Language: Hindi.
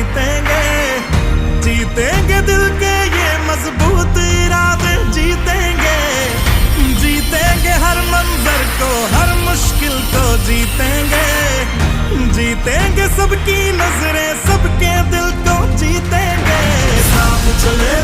जीतेंगे, जीतेंगे दिल के ये मजबूत इरादे, जीतेंगे, जीतेंगे हर मंजर को, हर मुश्किल को जीतेंगे, जीतेंगे सबकी नजरें, सबके दिल को जीतेंगे। साथ चले